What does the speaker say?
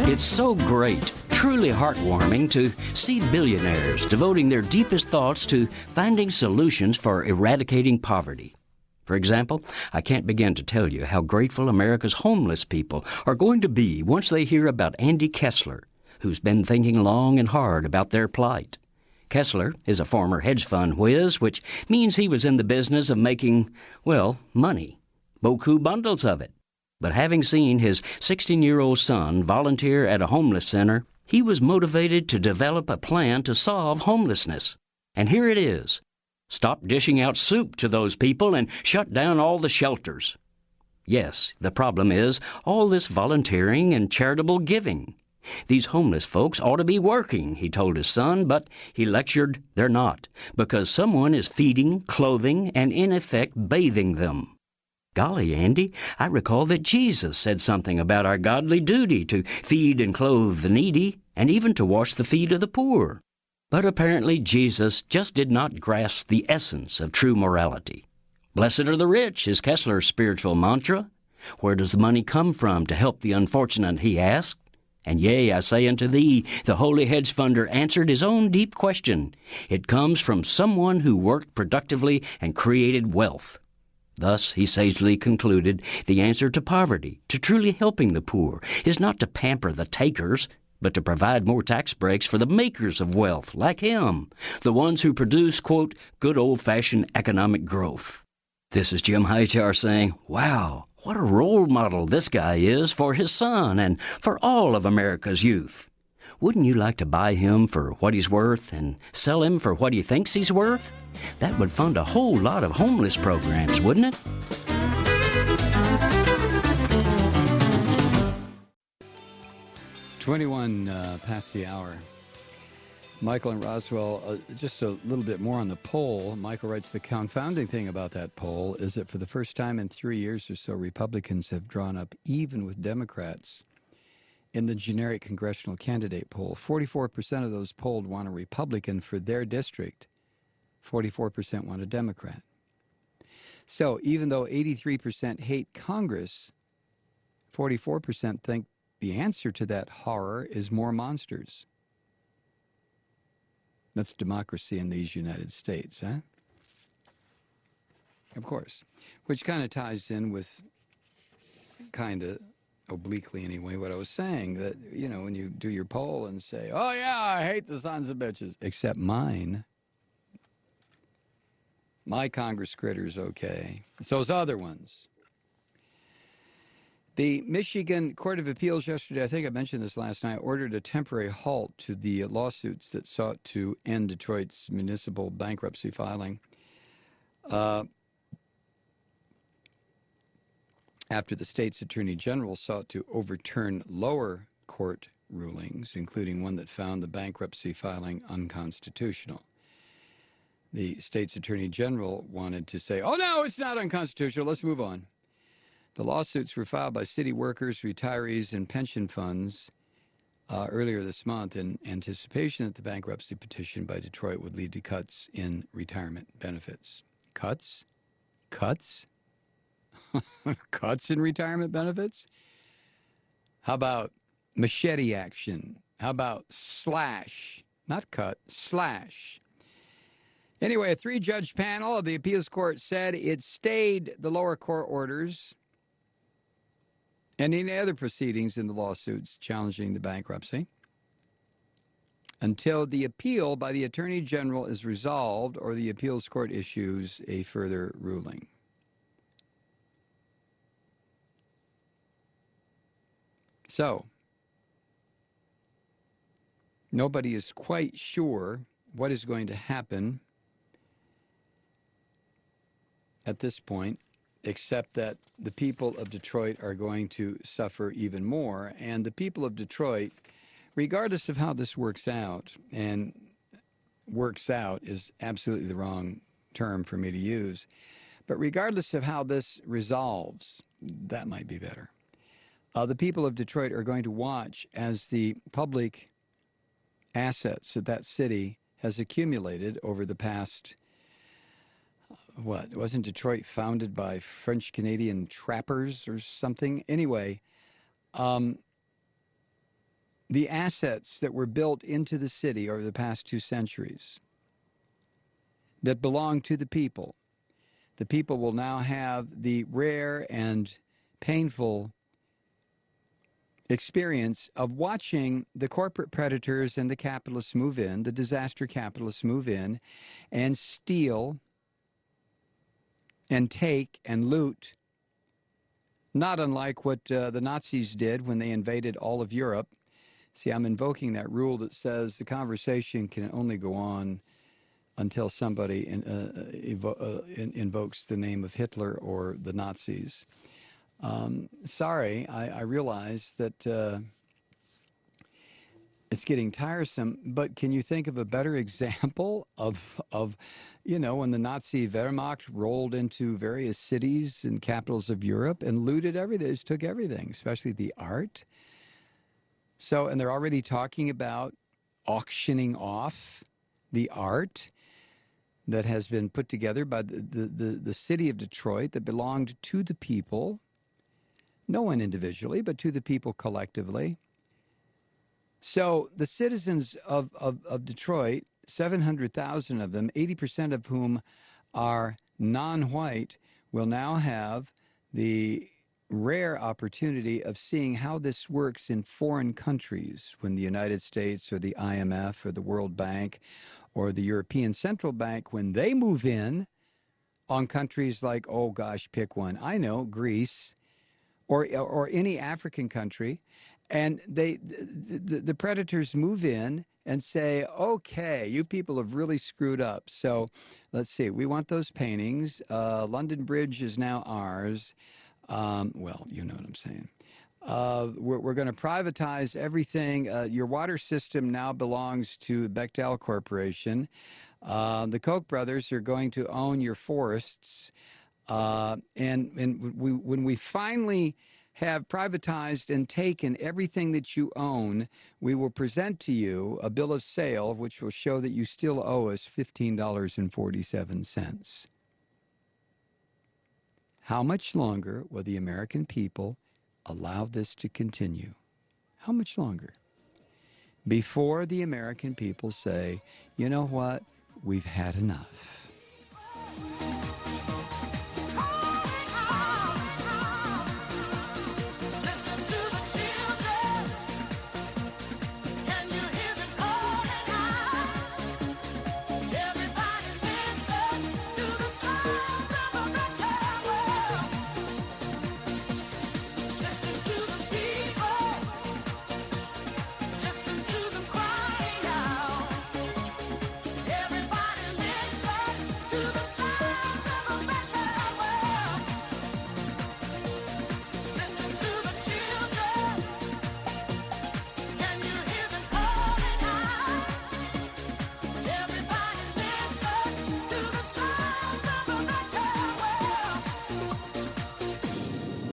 It's so great, truly heartwarming to see billionaires devoting their deepest thoughts to finding solutions for eradicating poverty. For example, I can't begin to tell you how grateful America's homeless people are going to be once they hear about Andy Kessler, who's been thinking long and hard about their plight. Kessler is a former hedge fund whiz, which means he was in the business of making, well, money. Beaucoup bundles of it. But having seen his 16-year-old son volunteer at a homeless center, he was motivated to develop a plan to solve homelessness. And here it is. Stop dishing out soup to those people and shut down all the shelters. Yes, the problem is all this volunteering and charitable giving. These homeless folks ought to be working, he told his son, but he lectured they're not, because someone is feeding, clothing, and in effect bathing them. Golly, Andy, I recall that Jesus said something about our godly duty to feed and clothe the needy, and even to wash the feet of the poor. But apparently Jesus just did not grasp the essence of true morality. Blessed are the rich is Kessler's spiritual mantra. Where does the money come from to help the unfortunate, he asked. And yea, I say unto thee, the holy hedge funder answered his own deep question. It comes from someone who worked productively and created wealth. Thus, he sagely concluded, the answer to poverty, to truly helping the poor, is not to pamper the takers, but to provide more tax breaks for the makers of wealth, like him, the ones who produce, quote, good old-fashioned economic growth. This is Jim Hightower saying, wow, what a role model this guy is for his son and for all of America's youth. Wouldn't you like to buy him for what he's worth and sell him for what he thinks he's worth? That would fund a whole lot of homeless programs, wouldn't it? Twenty-one past the hour. Michael and Roswell, just a little bit more on the poll. Michael writes, the confounding thing about that poll is that for the first time in 3 years or so, Republicans have drawn up even with Democrats in the generic congressional candidate poll. 44% of those polled want a Republican for their district. 44% want a Democrat. So even though 83% hate Congress, 44% think the answer to that horror is more monsters. That's democracy in these United States, huh? Of course. Which kind of ties in with, kind of obliquely anyway, what I was saying, that, you know, when you do your poll and say, oh yeah, I hate the sons of bitches, except mine. My Congress critter's okay. So's other ones. The Michigan Court of Appeals yesterday, I think I mentioned this last night, ordered a temporary halt to the lawsuits that sought to end Detroit's municipal bankruptcy filing after the state's attorney general sought to overturn lower court rulings, including one that found the bankruptcy filing unconstitutional. The state's attorney general wanted to say, oh no, it's not unconstitutional, let's move on. The lawsuits were filed by city workers, retirees, and pension funds earlier this month in anticipation that the bankruptcy petition by Detroit would lead to cuts in retirement benefits. Cuts? Cuts? Cuts in retirement benefits? How about machete action? How about slash? Not cut, slash. Anyway, a three-judge panel of the appeals court said it stayed the lower court orders and any other proceedings in the lawsuits challenging the bankruptcy until the appeal by the Attorney General is resolved or the appeals court issues a further ruling. So, nobody is quite sure what is going to happen at this point, except that the people of Detroit are going to suffer even more. And the people of Detroit, regardless of how this works out, and works out is absolutely the wrong term for me to use, but regardless of how this resolves, that might be better. The people of Detroit are going to watch as the public assets that that city has accumulated over the past, what, wasn't Detroit founded by French-Canadian trappers or something? Anyway, the assets that were built into the city over the past 2 centuries that belong to the people. The people will now have the rare and painful experience of watching the corporate predators and the capitalists move in, the disaster capitalists move in, and steal and take and loot, not unlike what the Nazis did when they invaded all of Europe. See, I'm invoking that rule that says the conversation can only go on until somebody invokes the name of Hitler or the Nazis. Sorry, I realize that it's getting tiresome, but can you think of a better example of when the Nazi Wehrmacht rolled into various cities and capitals of Europe and looted everything, just took everything, especially the art? So, and they're already talking about auctioning off the art that has been put together by the city of Detroit that belonged to the people, no one individually, but to the people collectively. So the citizens of Detroit, 700,000 of them, 80% of whom are non-white, will now have the rare opportunity of seeing how this works in foreign countries when the United States or the IMF or the World Bank or the European Central Bank, when they move in on countries like, oh gosh, pick one, I know, Greece or any African country, and the predators move in and say, okay, you people have really screwed up. So let's see, we want those paintings. London Bridge is now ours. Well, you know what I'm saying. We're going to privatize everything. Your water system now belongs to Bechtel Corporation. The Koch brothers are going to own your forests. And when we finally have privatized and taken everything that you own, we will present to you a bill of sale which will show that you still owe us $15.47. How much longer will the American people allow this to continue? How much longer? Before the American people say, you know what, we've had enough.